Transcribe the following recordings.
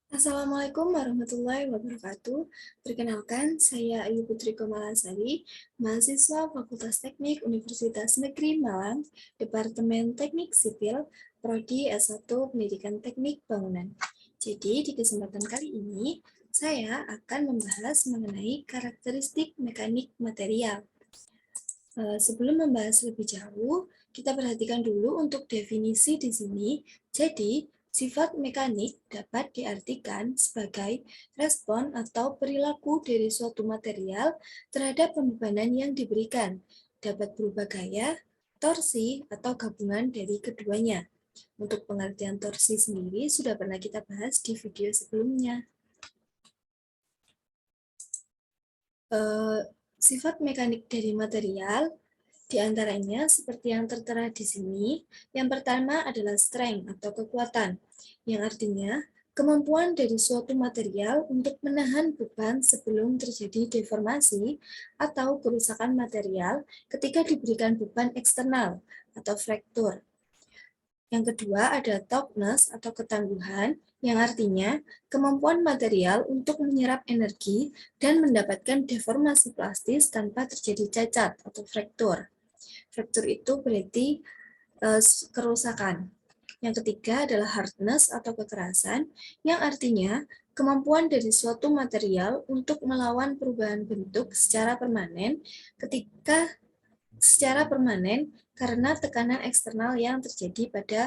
Assalamualaikum warahmatullahi wabarakatuh. Perkenalkan, saya Ayu Putri Komalasari, mahasiswa Fakultas Teknik Universitas Negeri Malang, Departemen Teknik Sipil, Prodi S1 Pendidikan Teknik Bangunan. Jadi, di kesempatan kali ini, saya akan membahas mengenai karakteristik mekanik material. Sebelum membahas lebih jauh, kita perhatikan dulu untuk definisi di sini. Jadi, sifat mekanik dapat diartikan sebagai respon atau perilaku dari suatu material terhadap pembebanan yang diberikan. Dapat berupa gaya, torsi, atau gabungan dari keduanya. Untuk pengertian torsi sendiri sudah pernah kita bahas di video sebelumnya. Sifat mekanik dari material di antaranya seperti yang tertera di sini. Yang pertama adalah strength atau kekuatan, yang artinya kemampuan dari suatu material untuk menahan beban sebelum terjadi deformasi atau kerusakan material ketika diberikan beban eksternal atau fraktur. Yang kedua ada toughness atau ketangguhan, yang artinya kemampuan material untuk menyerap energi dan mendapatkan deformasi plastis tanpa terjadi cacat atau fraktur. Fraktur itu berarti kerusakan. Yang ketiga adalah hardness atau kekerasan, yang artinya kemampuan dari suatu material untuk melawan perubahan bentuk secara permanen karena tekanan eksternal yang terjadi pada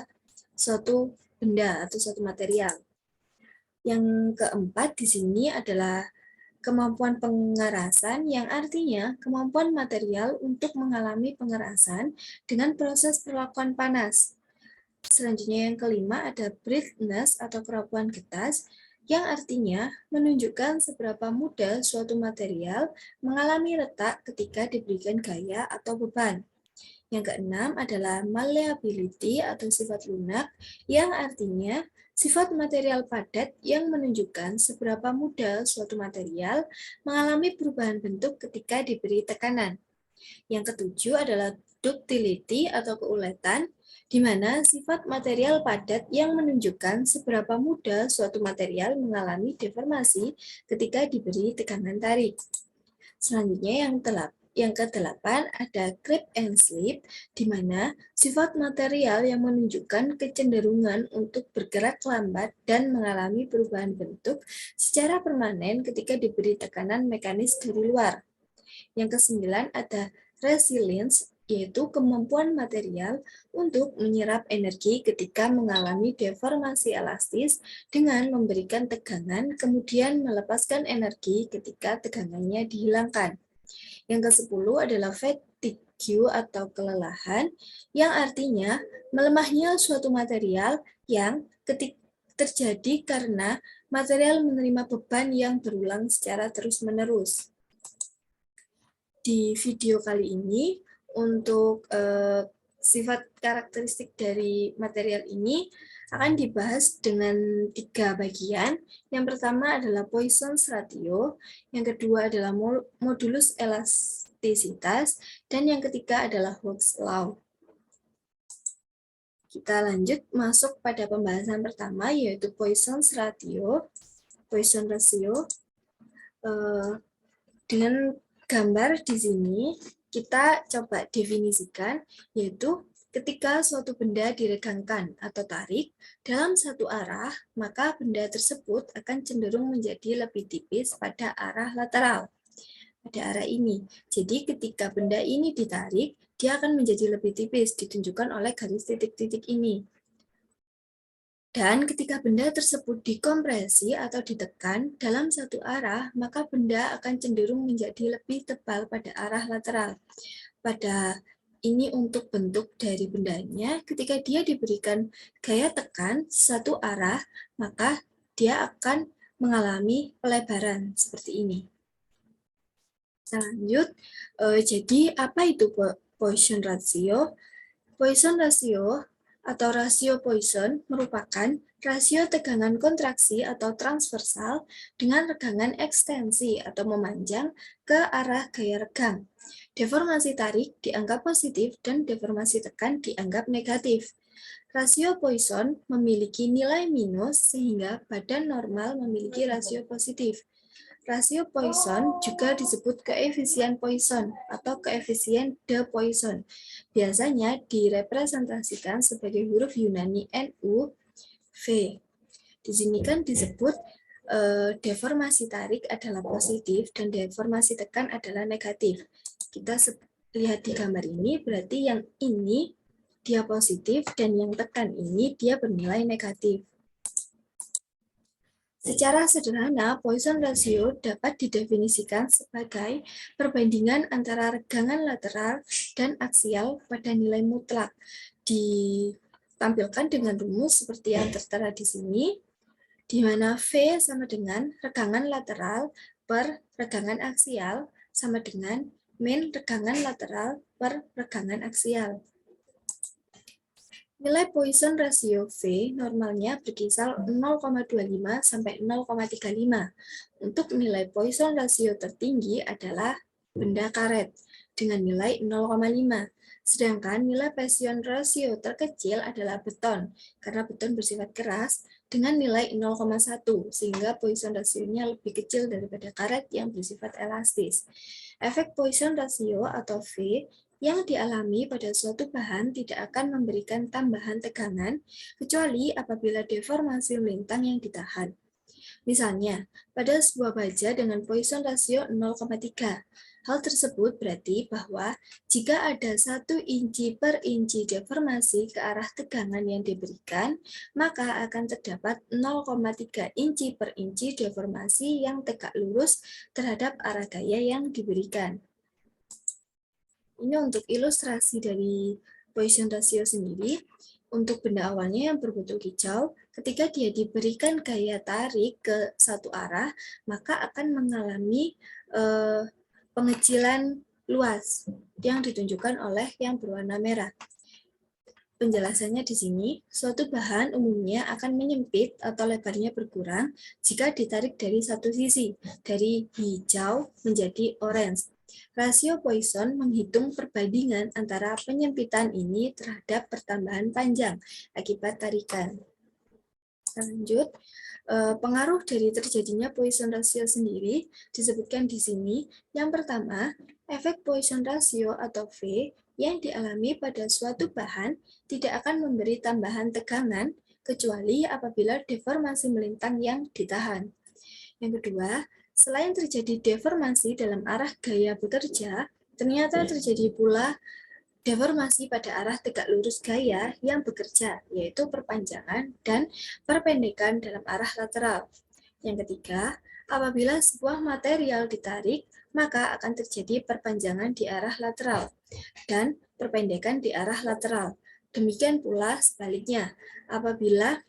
suatu benda atau suatu material. Yang keempat di sini adalah kemampuan pengerasan, yang artinya kemampuan material untuk mengalami pengerasan dengan proses perlakuan panas. Selanjutnya yang kelima ada breathness atau kerapuhan getas, yang artinya menunjukkan seberapa mudah suatu material mengalami retak ketika diberikan gaya atau beban. Yang keenam adalah malleability atau sifat lunak, yang artinya sifat material padat yang menunjukkan seberapa mudah suatu material mengalami perubahan bentuk ketika diberi tekanan. Yang ketujuh adalah ductility atau keuletan, di mana sifat material padat yang menunjukkan seberapa mudah suatu material mengalami deformasi ketika diberi tekanan tarik. Selanjutnya yang kedelapan ada creep and slip, di mana sifat material yang menunjukkan kecenderungan untuk bergerak lambat dan mengalami perubahan bentuk secara permanen ketika diberi tekanan mekanis dari luar. Yang kesembilan ada resilience, yaitu kemampuan material untuk menyerap energi ketika mengalami deformasi elastis dengan memberikan tegangan, kemudian melepaskan energi ketika tegangannya dihilangkan. Yang ke-10 adalah fatigue atau kelelahan, yang artinya melemahnya suatu material yang terjadi karena material menerima beban yang berulang secara terus-menerus. Di video kali ini, untuk sifat karakteristik dari material ini akan dibahas dengan 3 bagian. Yang pertama adalah Poisson's ratio, yang kedua adalah modulus elastisitas, dan yang ketiga adalah Hooke's law. Kita lanjut masuk pada pembahasan pertama, yaitu Poisson's ratio. Poisson ratio dengan gambar di sini kita coba definisikan, yaitu ketika suatu benda diregangkan atau tarik dalam satu arah, maka benda tersebut akan cenderung menjadi lebih tipis pada arah lateral, pada arah ini. Jadi ketika benda ini ditarik, dia akan menjadi lebih tipis, ditunjukkan oleh garis titik-titik ini. Dan ketika benda tersebut dikompresi atau ditekan dalam satu arah, maka benda akan cenderung menjadi lebih tebal pada arah lateral. Pada ini untuk bentuk dari bendanya, ketika dia diberikan gaya tekan satu arah, maka dia akan mengalami pelebaran seperti ini. Lanjut, jadi apa itu Poisson ratio? Poisson ratio atau rasio Poisson merupakan rasio tegangan kontraksi atau transversal dengan regangan ekstensi atau memanjang ke arah gaya regang. Deformasi tarik dianggap positif dan deformasi tekan dianggap negatif. Rasio Poisson memiliki nilai minus sehingga badan normal memiliki rasio positif. Rasio Poisson juga disebut koefisien Poisson atau koefisien de Poisson. Biasanya direpresentasikan sebagai huruf Yunani NU, V. Di sini kan disebut deformasi tarik adalah positif dan deformasi tekan adalah negatif. Kita lihat di gambar ini, berarti yang ini dia positif dan yang tekan ini dia bernilai negatif. Secara sederhana, Poisson ratio dapat didefinisikan sebagai perbandingan antara regangan lateral dan aksial pada nilai mutlak. Ditampilkan dengan rumus seperti yang tertera di sini, di mana V sama dengan regangan lateral per regangan aksial sama dengan min regangan lateral per regangan aksial. Nilai Poisson rasio V normalnya berkisar 0,25 sampai 0,35. Untuk nilai Poisson rasio tertinggi adalah benda karet dengan nilai 0,5. Sedangkan nilai Poisson rasio terkecil adalah beton, karena beton bersifat keras dengan nilai 0,1, sehingga Poisson rasionya lebih kecil daripada karet yang bersifat elastis. Efek Poisson rasio atau V yang dialami pada suatu bahan tidak akan memberikan tambahan tegangan kecuali apabila deformasi melintang yang ditahan. Misalnya, pada sebuah baja dengan Poisson rasio 0,3. Hal tersebut berarti bahwa jika ada 1 inci per inci deformasi ke arah tegangan yang diberikan, maka akan terdapat 0,3 inci per inci deformasi yang tegak lurus terhadap arah gaya yang diberikan. Ini untuk ilustrasi dari Poisson ratio sendiri. Untuk benda awalnya yang berbentuk hijau, ketika dia diberikan gaya tarik ke satu arah, maka akan mengalami pengecilan luas yang ditunjukkan oleh yang berwarna merah. Penjelasannya di sini, suatu bahan umumnya akan menyempit atau lebarnya berkurang jika ditarik dari satu sisi, dari hijau menjadi orange. Rasio Poisson menghitung perbandingan antara penyempitan ini terhadap pertambahan panjang akibat tarikan. Lanjut, pengaruh dari terjadinya Poisson ratio sendiri disebutkan di sini. Yang pertama, efek Poisson ratio atau V yang dialami pada suatu bahan tidak akan memberi tambahan tegangan kecuali apabila deformasi melintang yang ditahan. Yang kedua, selain terjadi deformasi dalam arah gaya bekerja, ternyata terjadi pula deformasi pada arah tegak lurus gaya yang bekerja, yaitu perpanjangan dan perpendekan dalam arah lateral. Yang ketiga, apabila sebuah material ditarik, maka akan terjadi perpanjangan di arah lateral dan perpendekan di arah lateral. Demikian pula sebaliknya, apabila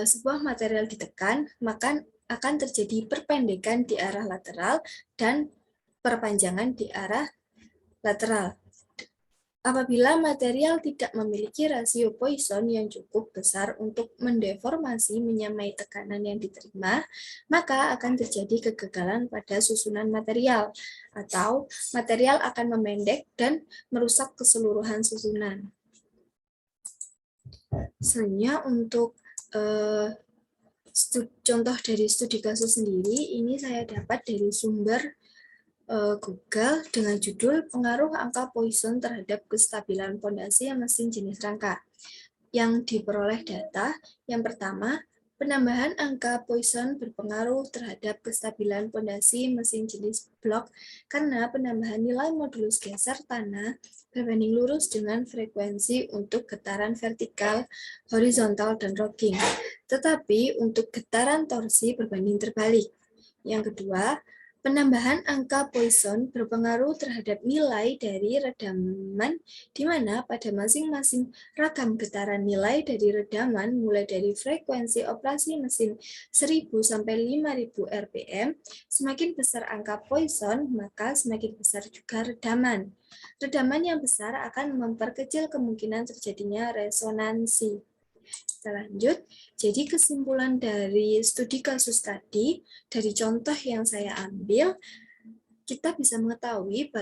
sebuah material ditekan, maka akan terjadi perpendekan di arah lateral dan perpanjangan di arah lateral. Apabila material tidak memiliki rasio Poisson yang cukup besar untuk mendeformasi menyamai tekanan yang diterima, maka akan terjadi kegagalan pada susunan material, atau material akan memendek dan merusak keseluruhan susunan. Selanjutnya untuk contoh dari studi kasus sendiri, ini saya dapat dari sumber Google dengan judul pengaruh angka Poisson terhadap kestabilan pondasi mesin jenis rangka. Yang diperoleh data, yang pertama, penambahan angka Poisson berpengaruh terhadap kestabilan pondasi mesin jenis blok karena penambahan nilai modulus geser tanah berbanding lurus dengan frekuensi untuk getaran vertikal, horizontal, dan rocking. Tetapi untuk getaran torsi berbanding terbalik. Yang kedua, Penambahan angka Poisson berpengaruh terhadap nilai dari redaman, di mana pada masing-masing ragam getaran nilai dari redaman mulai dari frekuensi operasi mesin 1000 sampai 5000 rpm, semakin besar angka Poisson, maka semakin besar juga redaman. Redaman yang besar akan memperkecil kemungkinan terjadinya resonansi. Kita lanjut. Jadi kesimpulan dari studi kasus tadi, dari contoh yang saya ambil, kita bisa mengetahui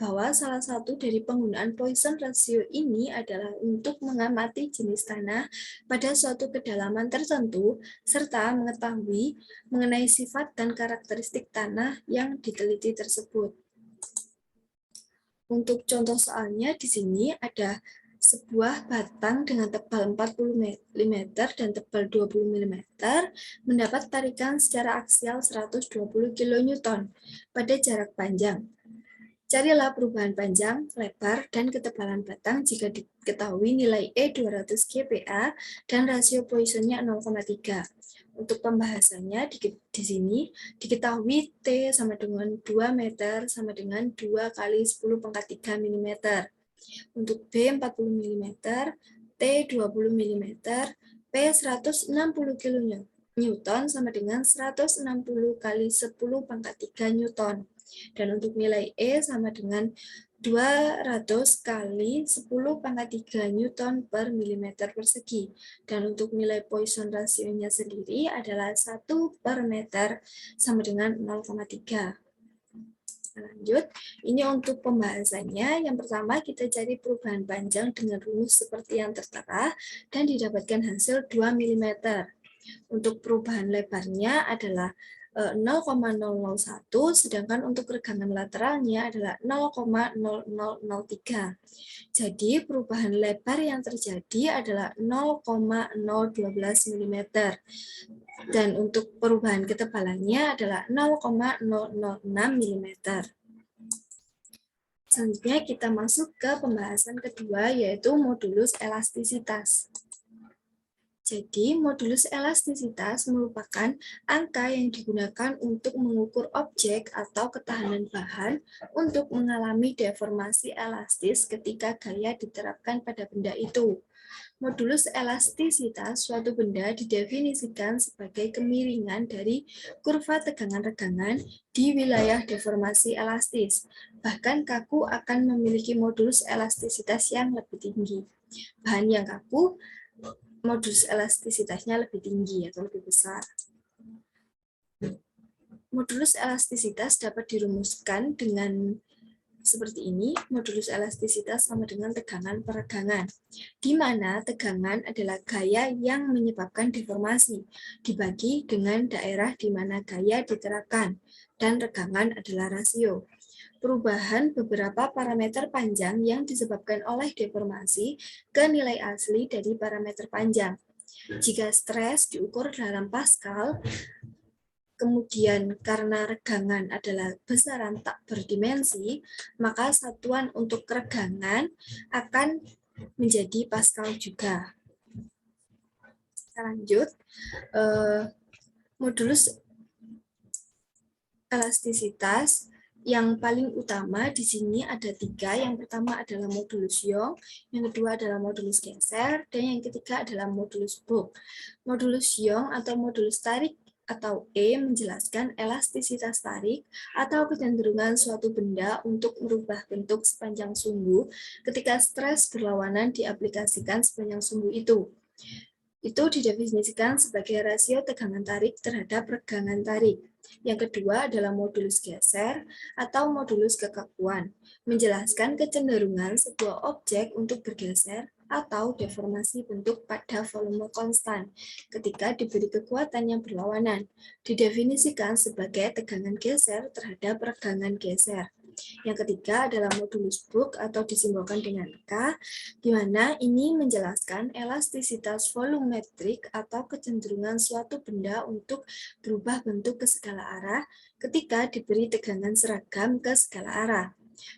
bahwa salah satu dari penggunaan Poisson ratio ini adalah untuk mengamati jenis tanah pada suatu kedalaman tertentu, serta mengetahui mengenai sifat dan karakteristik tanah yang diteliti tersebut. Untuk contoh soalnya di sini ada sebuah batang dengan tebal 40 mm dan tebal 20 mm mendapat tarikan secara aksial 120 kN pada jarak panjang. Carilah perubahan panjang, lebar, dan ketebalan batang jika diketahui nilai E 200 GPa dan rasio Poissonnya 0,3. Untuk pembahasannya di sini diketahui T sama dengan 2 meter sama dengan 2 kali 10 pangkat 3 mm. Untuk B 40 mm, T 20 mm, P 160 kN sama dengan 160 kali 10 pangkat 3 Newton. Dan untuk nilai E sama dengan 200 kali 10 pangkat 3 Newton per milimeter persegi. Dan untuk nilai Poisson rasionya sendiri adalah 1 per meter sama dengan 0,3. Lanjut, ini untuk pembahasannya. Yang pertama, kita cari perubahan panjang dengan rumus seperti yang tertera dan didapatkan hasil 2 mm. Untuk perubahan lebarnya adalah 0,001, sedangkan untuk regangan lateralnya adalah 0,0003. Jadi perubahan lebar yang terjadi adalah 0,012 mm. Dan untuk perubahan ketebalannya adalah 0,006 mm. Selanjutnya kita masuk ke pembahasan kedua, yaitu modulus elastisitas. Jadi, modulus elastisitas merupakan angka yang digunakan untuk mengukur objek atau ketahanan bahan untuk mengalami deformasi elastis ketika gaya diterapkan pada benda itu. Modulus elastisitas suatu benda didefinisikan sebagai kemiringan dari kurva tegangan regangan di wilayah deformasi elastis. Bahkan kaku akan memiliki modulus elastisitas yang lebih tinggi. Bahan yang kaku modulus elastisitasnya lebih tinggi atau lebih besar. Modulus elastisitas dapat dirumuskan dengan seperti ini. Modulus elastisitas sama dengan tegangan peregangan, di mana tegangan adalah gaya yang menyebabkan deformasi, dibagi dengan daerah di mana gaya diterapkan, dan regangan adalah rasio. Perubahan beberapa parameter panjang yang disebabkan oleh deformasi ke nilai asli dari parameter panjang. Jika stres diukur dalam Pascal, kemudian karena regangan adalah besaran tak berdimensi, maka satuan untuk regangan akan menjadi Pascal juga. Kita lanjut. Modulus elastisitas yang paling utama di sini ada 3. Yang pertama adalah modulus Young, yang kedua adalah modulus geser, dan yang ketiga adalah modulus Book. Modulus Young atau modulus tarik atau E menjelaskan elastisitas tarik atau kecenderungan suatu benda untuk merubah bentuk sepanjang sumbu ketika stres berlawanan diaplikasikan sepanjang sumbu itu. Itu didefinisikan sebagai rasio tegangan tarik terhadap regangan tarik. Yang kedua adalah modulus geser atau modulus kekakuan, menjelaskan kecenderungan sebuah objek untuk bergeser atau deformasi bentuk pada volume konstan ketika diberi kekuatan yang berlawanan, didefinisikan sebagai tegangan geser terhadap regangan geser. Yang ketiga adalah modulus Book atau disimbolkan dengan K, di mana ini menjelaskan elastisitas volumetrik atau kecenderungan suatu benda untuk berubah bentuk ke segala arah ketika diberi tegangan seragam ke segala arah.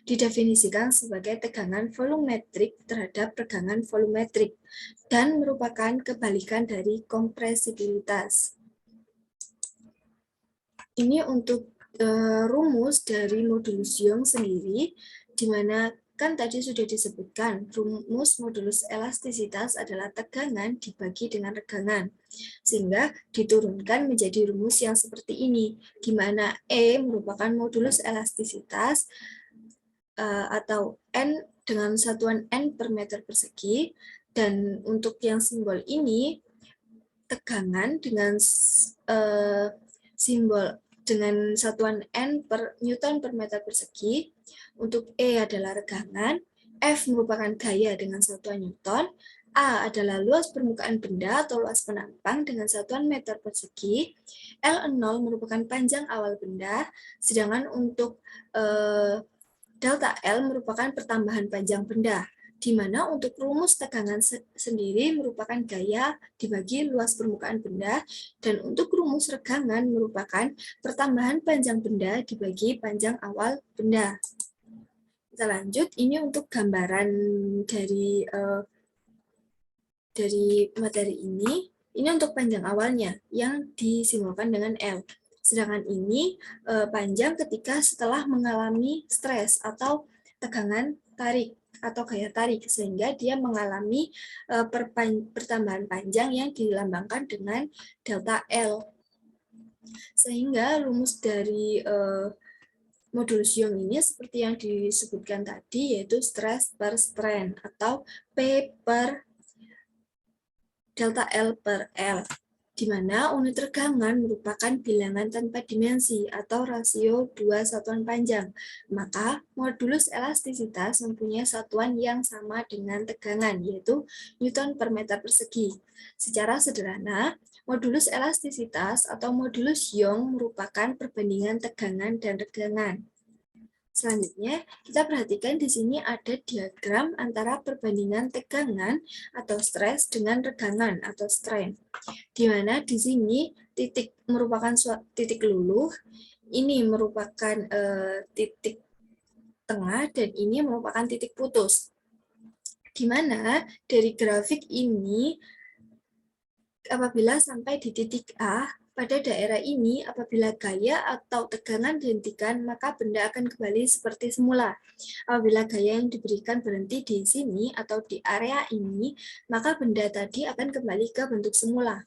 Didefinisikan sebagai tegangan volumetrik terhadap regangan volumetrik dan merupakan kebalikan dari kompresibilitas. Ini untuk rumus dari modulus Young sendiri, di mana kan tadi sudah disebutkan rumus modulus elastisitas adalah tegangan dibagi dengan regangan, sehingga diturunkan menjadi rumus yang seperti ini, di mana E merupakan modulus elastisitas atau N dengan satuan N per meter persegi, dan untuk yang simbol ini tegangan dengan simbol dengan satuan N per Newton per meter persegi. Untuk E adalah regangan, F merupakan gaya dengan satuan Newton, A adalah luas permukaan benda atau luas penampang dengan satuan meter persegi, L0 merupakan panjang awal benda, sedangkan untuk delta L merupakan pertambahan panjang benda, di mana untuk rumus tegangan sendiri merupakan gaya dibagi luas permukaan benda, dan untuk rumus regangan merupakan pertambahan panjang benda dibagi panjang awal benda. Kita lanjut, ini untuk gambaran dari materi ini untuk panjang awalnya yang disimbolkan dengan L. Sedangkan ini panjang ketika setelah mengalami stres atau tegangan tarik atau gaya tarik, sehingga dia mengalami pertambahan panjang yang dilambangkan dengan delta L. Sehingga rumus dari modulus Young ini seperti yang disebutkan tadi, yaitu stress per strain atau P per delta L per L, di mana unit regangan merupakan bilangan tanpa dimensi atau rasio dua satuan panjang. Maka modulus elastisitas mempunyai satuan yang sama dengan tegangan, yaitu Newton per meter persegi. Secara sederhana, modulus elastisitas atau modulus Young merupakan perbandingan tegangan dan regangan. Selanjutnya, kita perhatikan di sini ada diagram antara perbandingan tegangan atau stres dengan regangan atau strain. Di mana di sini titik merupakan titik luluh, ini merupakan titik tengah, dan ini merupakan titik putus. Di mana dari grafik ini, apabila sampai di titik A, pada daerah ini, apabila gaya atau tegangan dihentikan, maka benda akan kembali seperti semula. Apabila gaya yang diberikan berhenti di sini atau di area ini, maka benda tadi akan kembali ke bentuk semula.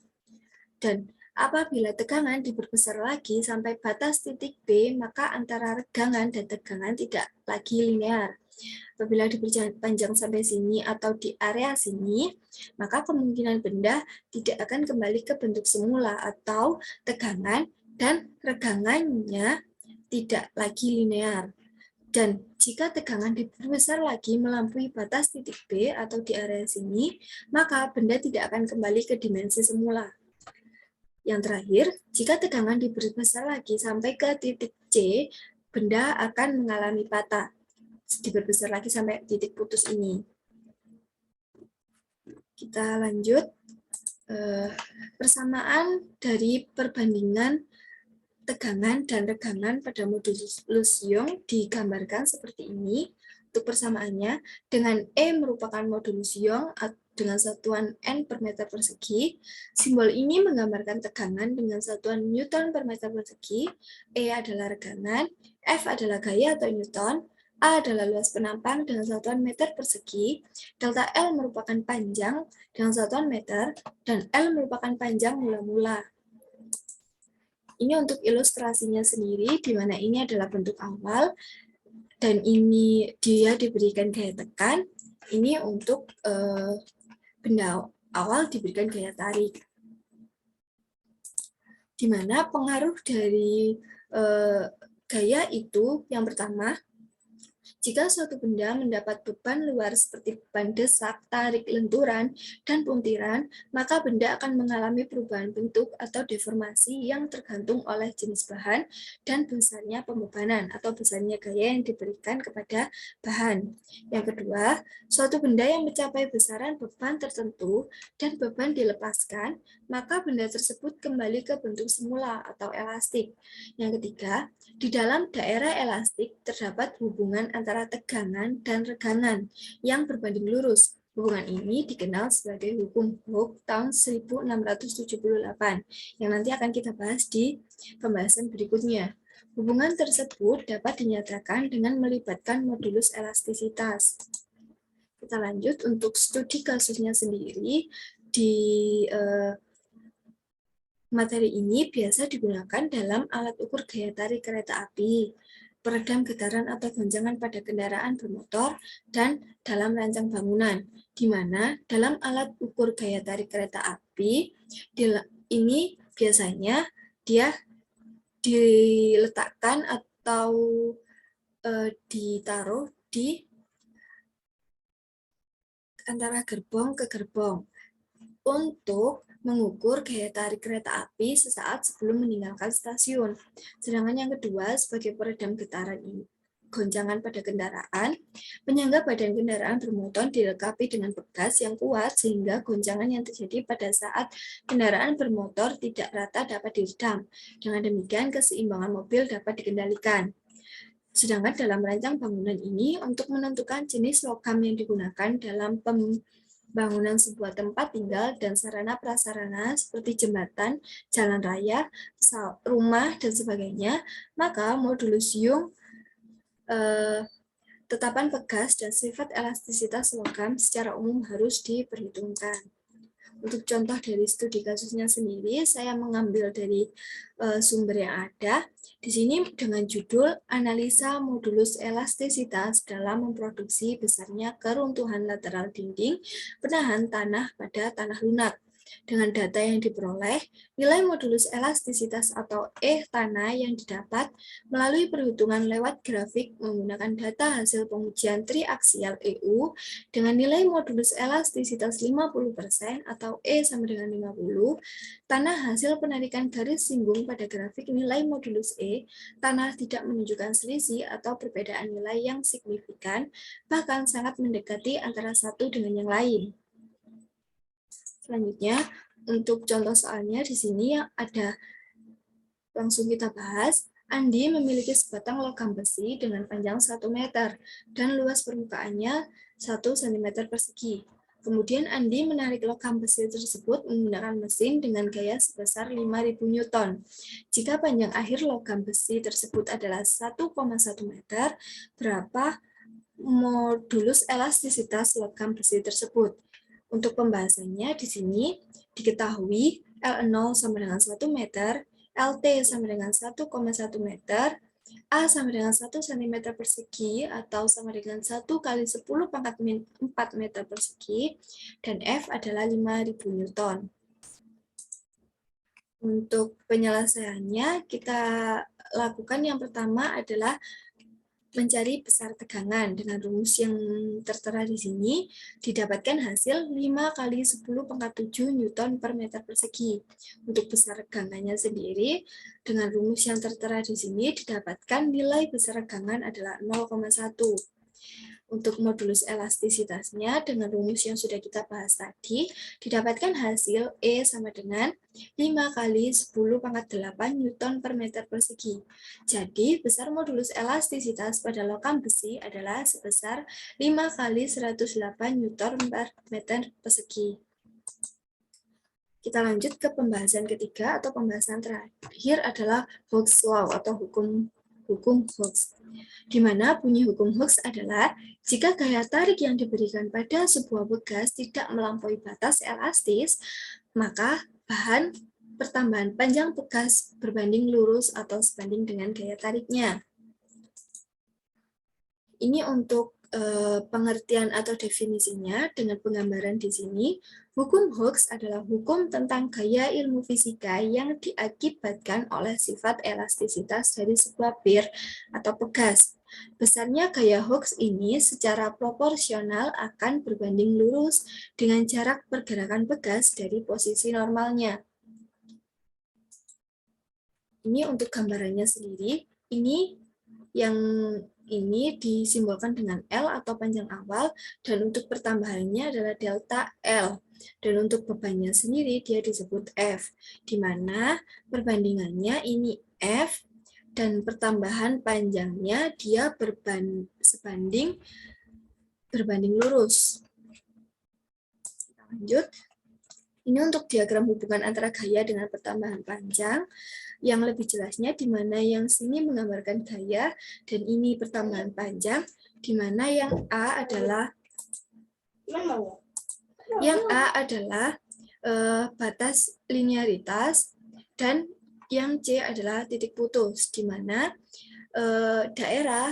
Dan apabila tegangan diperbesar lagi sampai batas titik B, maka antara regangan dan tegangan tidak lagi linear. Apabila diperpanjang sampai sini atau di area sini, maka kemungkinan benda tidak akan kembali ke bentuk semula atau tegangan dan regangannya tidak lagi linear. Dan jika tegangan diperbesar lagi melampaui batas titik B atau di area sini, maka benda tidak akan kembali ke dimensi semula. Yang terakhir, jika tegangan diperbesar lagi sampai ke titik C, benda akan mengalami patah. Diperbesar lagi sampai titik putus ini. Kita lanjut. Persamaan dari perbandingan tegangan dan regangan pada modulus Young digambarkan seperti ini. Untuk persamaannya, dengan E merupakan modulus Young dengan satuan N per meter persegi, simbol ini menggambarkan tegangan dengan satuan Newton per meter persegi, E adalah regangan, F adalah gaya atau Newton, A adalah luas penampang dengan satuan meter persegi, delta L merupakan panjang dengan satuan meter, dan L merupakan panjang mula-mula. Ini untuk ilustrasinya sendiri, di mana ini adalah bentuk awal, dan ini dia diberikan gaya tekan, ini untuk benda awal diberikan gaya tarik. Di mana pengaruh dari gaya itu, yang pertama, jika suatu benda mendapat beban luar seperti beban desak, tarik, lenturan, dan puntiran, maka benda akan mengalami perubahan bentuk atau deformasi yang tergantung oleh jenis bahan dan besarnya pembebanan atau besarnya gaya yang diberikan kepada bahan. Yang kedua, suatu benda yang mencapai besaran beban tertentu dan beban dilepaskan, maka benda tersebut kembali ke bentuk semula atau elastik. Yang ketiga, di dalam daerah elastik terdapat hubungan antara tegangan dan regangan yang berbanding lurus. Hubungan ini dikenal sebagai hukum Hooke tahun 1678, yang nanti akan kita bahas di pembahasan berikutnya. Hubungan tersebut dapat dinyatakan dengan melibatkan modulus elastisitas. Kita lanjut untuk studi kasusnya sendiri. Di materi ini biasa digunakan dalam alat ukur gaya tarik kereta api, peredam getaran atau goncangan pada kendaraan bermotor, dan dalam rancang bangunan, di mana dalam alat ukur gaya tarik kereta api, ini biasanya dia diletakkan atau ditaruh di antara gerbong ke gerbong untuk mengukur gaya tarik kereta api sesaat sebelum meninggalkan stasiun. Sedangkan yang kedua, sebagai peredam getaran ini, goncangan pada kendaraan, penyangga badan kendaraan bermotor dilengkapi dengan pegas yang kuat sehingga goncangan yang terjadi pada saat kendaraan bermotor tidak rata dapat diredam. Dengan demikian, keseimbangan mobil dapat dikendalikan. Sedangkan dalam rancang bangunan ini, untuk menentukan jenis logam yang digunakan dalam pembangunan sebuah tempat tinggal dan sarana prasarana seperti jembatan, jalan raya, rumah, dan sebagainya, maka modulus Young, tetapan pegas, dan sifat elastisitas logam secara umum harus diperhitungkan. Untuk contoh dari studi kasusnya sendiri, saya mengambil dari sumber yang ada. Di sini dengan judul Analisa Modulus Elastisitas dalam Memproduksi Besarnya Keruntuhan Lateral Dinding Penahan Tanah pada Tanah Lunak. Dengan data yang diperoleh, nilai modulus elastisitas atau E tanah yang didapat melalui perhitungan lewat grafik menggunakan data hasil pengujian triaksial EU dengan nilai modulus elastisitas 50% atau E sama dengan 50, tanah hasil penarikan garis singgung pada grafik nilai modulus E, tanah tidak menunjukkan selisih atau perbedaan nilai yang signifikan, bahkan sangat mendekati antara satu dengan yang lain. Selanjutnya, untuk contoh soalnya di sini yang ada, langsung kita bahas. Andi memiliki sebatang logam besi dengan panjang 1 meter dan luas permukaannya 1 cm persegi. Kemudian Andi menarik logam besi tersebut menggunakan mesin dengan gaya sebesar 5.000 Newton. Jika panjang akhir logam besi tersebut adalah 1,1 meter, berapa modulus elastisitas logam besi tersebut? Untuk pembahasannya di sini diketahui L0 sama dengan 1 meter, LT sama dengan 1,1 meter, A sama dengan 1 cm persegi atau sama dengan 1 kali 10 pangkat 4 meter persegi, dan F adalah 5.000 Newton. Untuk penyelesaiannya, kita lakukan yang pertama adalah mencari besar tegangan. Dengan rumus yang tertera di sini, didapatkan hasil 5 kali 10 pangkat 7 Newton per meter persegi. Untuk besar tegangannya sendiri, dengan rumus yang tertera di sini, didapatkan nilai besar tegangan adalah 0,1. Untuk modulus elastisitasnya, dengan rumus yang sudah kita bahas tadi, didapatkan hasil E sama dengan 5 kali 10 pangkat 8 Newton per meter persegi. Jadi, besar modulus elastisitas pada logam besi adalah sebesar 5 kali 108 Newton per meter persegi. Kita lanjut ke pembahasan ketiga atau pembahasan terakhir adalah Hooke's Law atau hukum Hooke, di mana bunyi hukum Hooke adalah jika gaya tarik yang diberikan pada sebuah bekas tidak melampaui batas elastis, maka bahan pertambahan panjang bekas berbanding lurus atau sebanding dengan gaya tariknya. Ini untuk pengertian atau definisinya dengan penggambaran di sini. Hukum Hooke adalah hukum tentang gaya ilmu fisika yang diakibatkan oleh sifat elastisitas dari sebuah bir atau pegas. Besarnya gaya Hooke ini secara proporsional akan berbanding lurus dengan jarak pergerakan bekas dari posisi normalnya. Ini untuk gambarannya sendiri. Ini yang ini disimbolkan dengan L atau panjang awal, dan untuk pertambahannya adalah delta L. Dan untuk bebannya sendiri dia disebut F, di mana perbandingannya ini F, dan pertambahan panjangnya dia berbanding lurus. Kita lanjut. Ini untuk diagram hubungan antara gaya dengan pertambahan panjang. Yang lebih jelasnya di mana yang sini menggambarkan gaya dan ini pertambahan panjang, di mana yang A adalah batas linearitas dan yang C adalah titik putus, di mana daerah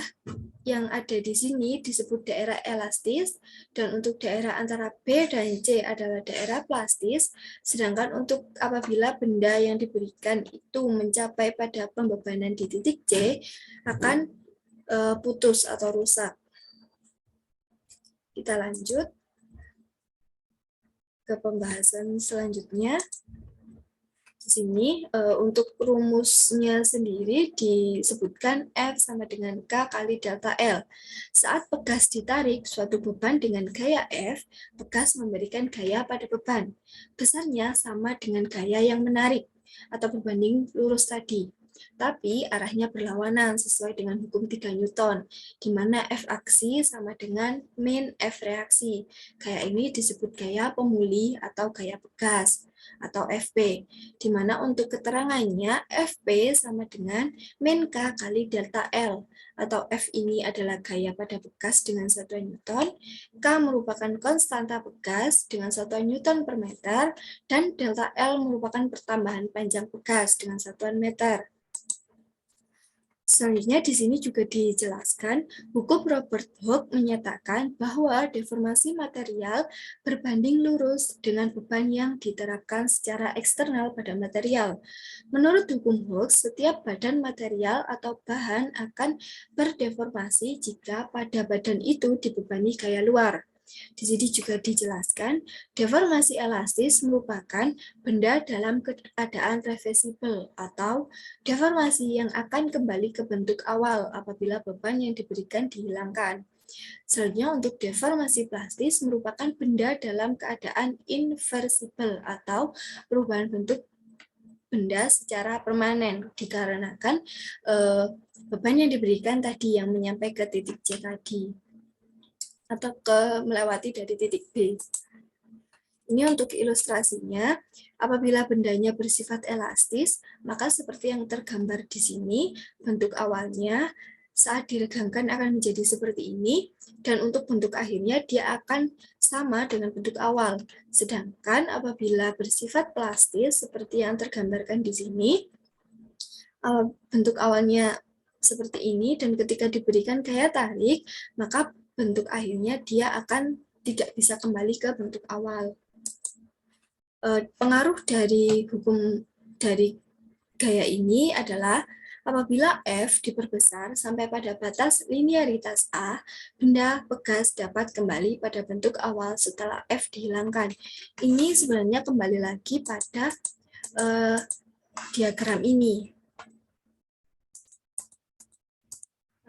yang ada di sini disebut daerah elastis, dan untuk daerah antara B dan C adalah daerah plastis, sedangkan untuk apabila benda yang diberikan itu mencapai pada pembebanan di titik C, akan putus atau rusak. Kita lanjut ke pembahasan selanjutnya. Di sini untuk rumusnya sendiri disebutkan F sama dengan K kali delta L. Saat pegas ditarik suatu beban dengan gaya F, pegas memberikan gaya pada beban. Besarnya sama dengan gaya yang menarik atau berbanding lurus tadi. Tapi arahnya berlawanan sesuai dengan hukum 3 Newton, di mana F aksi sama dengan min F reaksi. Gaya ini disebut gaya pemulih atau gaya pegas, atau FP, di mana untuk keterangannya FP sama dengan min K kali delta L, atau F ini adalah gaya pada bekas dengan satuan Newton, K merupakan konstanta bekas dengan satuan Newton per meter, dan delta L merupakan pertambahan panjang bekas dengan satuan meter. Selanjutnya di sini juga dijelaskan, hukum Robert Hooke menyatakan bahwa deformasi material berbanding lurus dengan beban yang diterapkan secara eksternal pada material. Menurut hukum Hooke, setiap badan material atau bahan akan berdeformasi jika pada badan itu dibebani gaya luar. Di sini juga dijelaskan, deformasi elastis merupakan benda dalam keadaan reversible atau deformasi yang akan kembali ke bentuk awal apabila beban yang diberikan dihilangkan. Selanjutnya untuk deformasi plastis merupakan benda dalam keadaan inversible atau perubahan bentuk benda secara permanen dikarenakan beban yang diberikan tadi yang menyampai ke titik C tadi atau melewati dari titik B. Ini untuk ilustrasinya, apabila bendanya bersifat elastis, maka seperti yang tergambar di sini, bentuk awalnya saat diregangkan akan menjadi seperti ini, dan untuk bentuk akhirnya dia akan sama dengan bentuk awal. Sedangkan apabila bersifat plastis, seperti yang tergambarkan di sini, bentuk awalnya seperti ini, dan ketika diberikan gaya tarik, maka bentuk akhirnya dia akan tidak bisa kembali ke bentuk awal. Pengaruh dari hukum dari gaya ini adalah apabila F diperbesar sampai pada batas linearitas A, benda bekas dapat kembali pada bentuk awal setelah F dihilangkan. Ini sebenarnya kembali lagi pada diagram ini.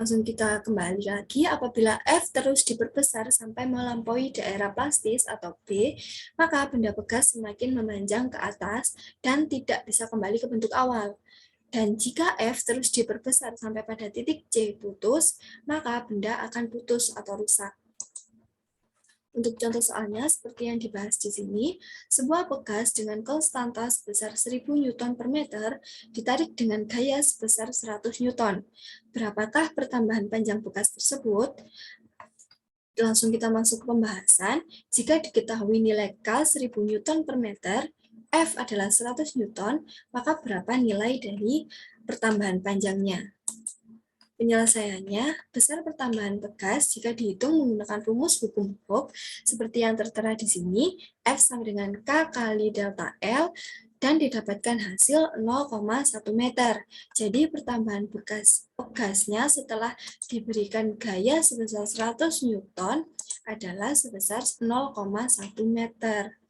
Langsung kita kembali lagi, apabila F terus diperbesar sampai melampaui daerah plastis atau B, maka benda bekas semakin memanjang ke atas dan tidak bisa kembali ke bentuk awal. Dan jika F terus diperbesar sampai pada titik C putus, maka benda akan putus atau rusak. Untuk contoh soalnya, seperti yang dibahas di sini, sebuah bekas dengan konstanta sebesar 1000 Newton per meter ditarik dengan gaya sebesar 100 Newton. Berapakah pertambahan panjang bekas tersebut? Langsung kita masuk ke pembahasan. Jika diketahui nilai K 1000 Newton per meter, F adalah 100 Newton, maka berapa nilai dari pertambahan panjangnya? Penyelesaiannya, besar pertambahan bekas jika dihitung menggunakan rumus hukum Hooke seperti yang tertera di sini, F sama dengan K kali delta L, dan didapatkan hasil 0,1 meter. Jadi pertambahan bekasnya setelah diberikan gaya sebesar 100 Newton adalah sebesar 0,1 meter.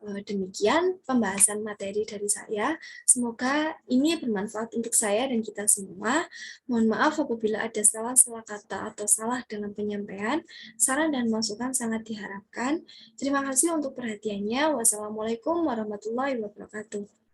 Demikian pembahasan materi dari saya. Semoga ini bermanfaat untuk saya dan kita semua. Mohon maaf apabila ada salah-salah kata atau salah dalam penyampaian. Saran dan masukan sangat diharapkan. Terima kasih untuk perhatiannya. Wassalamualaikum warahmatullahi wabarakatuh.